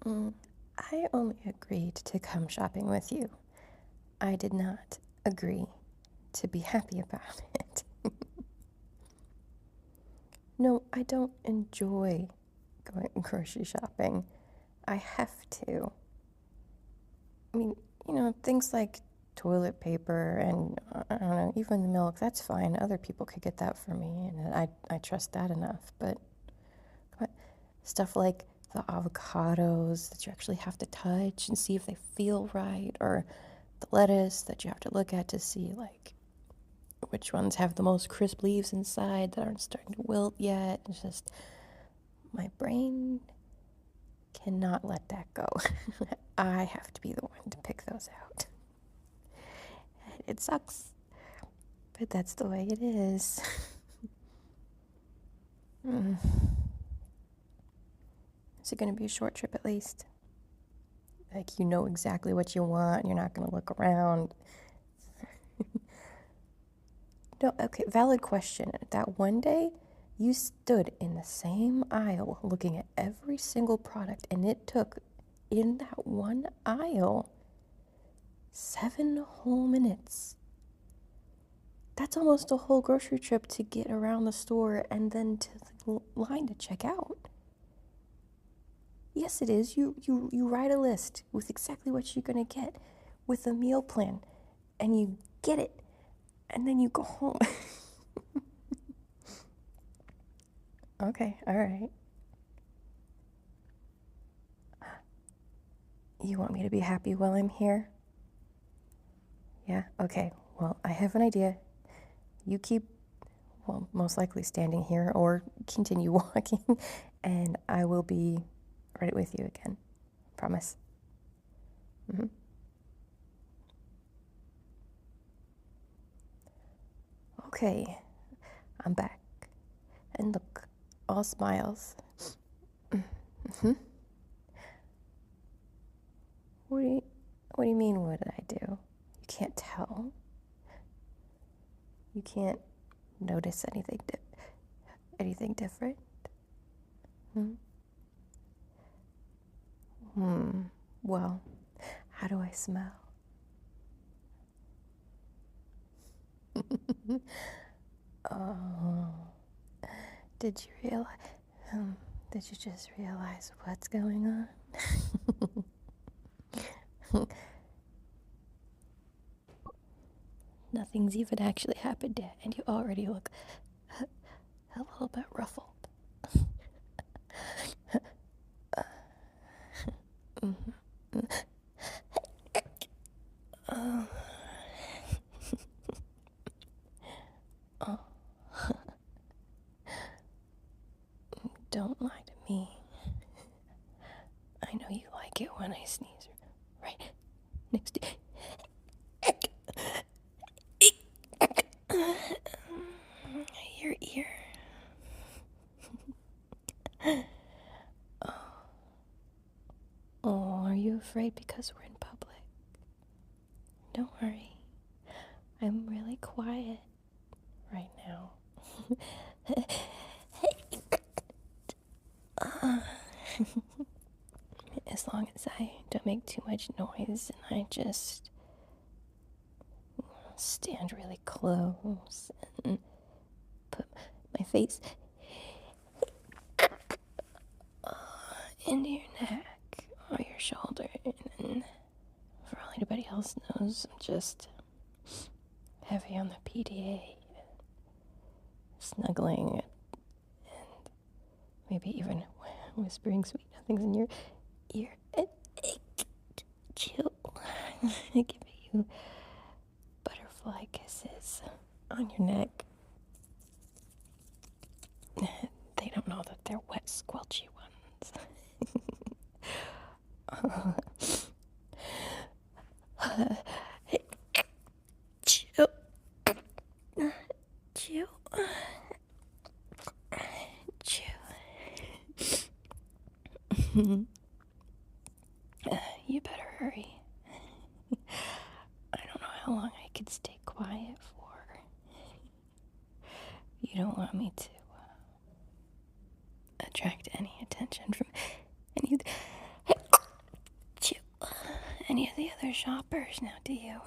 Mm, I only agreed to come shopping with you. I did not agree to be happy about it. No, I don't enjoy going grocery shopping. I have to. I mean, things like toilet paper and I don't know, even the milk, that's fine. Other people could get that for me, and I trust that enough. But stuff like the avocados that you actually have to touch and see if they feel right, or the lettuce that you have to look at to see like which ones have the most crisp leaves inside that aren't starting to wilt yet. It's just my brain cannot let that go. I have to be the one to pick those out. It sucks, but that's the way it is. Is it going to be a short trip at least? Like, you know exactly what you want, you're not going to look around. No, okay, valid question. That one day, you stood in the same aisle looking at every single product, and it took, in that one aisle, 7 whole minutes. That's almost a whole grocery trip to get around the store and then to the line to check out. Yes, it is. You write a list with exactly what you're going to get with a meal plan, and you get it, and then you go home. Okay, all right. You want me to be happy while I'm here? Yeah, okay. Well, I have an idea. You keep, well, most likely standing here or continue walking, and I will be right with you again. Promise. Mm-hmm. Okay, I'm back. And look, all smiles. Mm-hmm. What do you mean, what did I do? You can't tell? You can't notice anything different? Well, how do I smell? Oh, did you realize? Did you just realize what's going on? Nothing's even actually happened yet, and you already look a little bit ruffled. Oh. Oh. Don't lie to me. I know you like it when I sneeze right next to your ear. Oh, are you afraid because we're in public? Don't worry. I'm really quiet right now. As long as I don't make too much noise and I just stand really close and put my face into your neck or your shoulder, and for all anybody else knows, I'm just heavy on the PDA, snuggling and maybe even whispering sweet nothings in your ear. Chill. Giving you butterfly kisses on your neck. They don't know that they're wet, squelchy ones. Chill. Chill. Chill. You better hurry. I don't know how long I could stay quiet for. You don't want me to attract any attention from any regular shoppers now, do you?